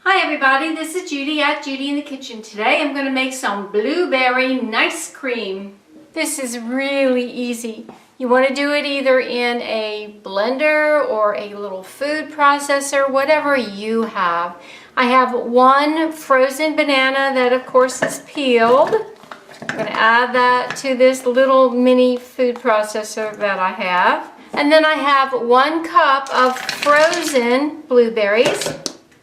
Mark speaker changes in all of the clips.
Speaker 1: Hi everybody, this is Judy at Judy in the Kitchen. Today I'm going to make some blueberry nice cream. This is really easy. You want to do it either in a blender or a little food processor, whatever you have. I have one frozen banana that of course is peeled. I'm going to add that to this little mini food processor that I have. And then I have 1 cup of frozen blueberries.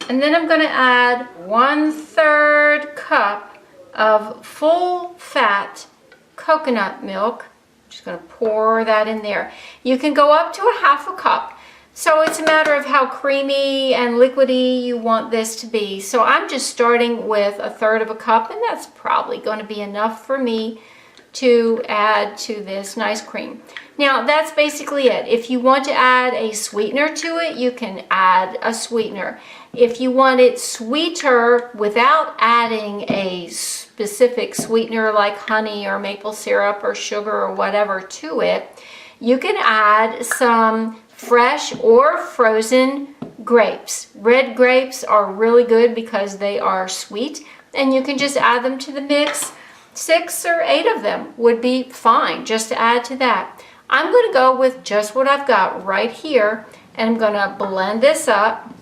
Speaker 1: And then I'm going to add 1/3 cup of full fat coconut milk. I'm just going to pour that in there. You can go up to a 1/2 cup. So it's a matter of how creamy and liquidy you want this to be. So I'm just starting with 1/3 cup, and that's probably going to be enough for me to add to this nice cream. Now that's basically it. If you want to add a sweetener to it, you can add a sweetener. If you want it sweeter without adding a specific sweetener like honey or maple syrup or sugar or whatever to it, you can add some fresh or frozen grapes. Red grapes are really good because they are sweet, and you can just add them to the mix. 6 or 8 of them would be fine just to add to that. I'm going to go with just what I've got right here, and I'm going to blend this up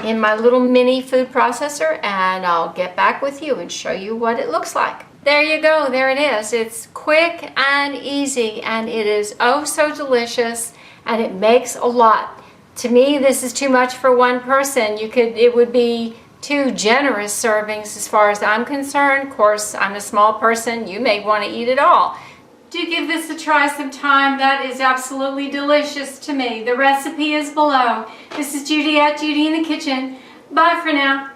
Speaker 1: in my little mini food processor, and I'll get back with you and show you what it looks like. There you go, there it is. It's quick and easy, and it is oh so delicious, and it makes a lot. To me, this is too much for one person. It would be 2 generous servings as far as I'm concerned. Of course, I'm a small person. You may want to eat it all. Do give this a try sometime. That is absolutely delicious to me. The recipe is below. This is Judy at Judy in the Kitchen. Bye for now.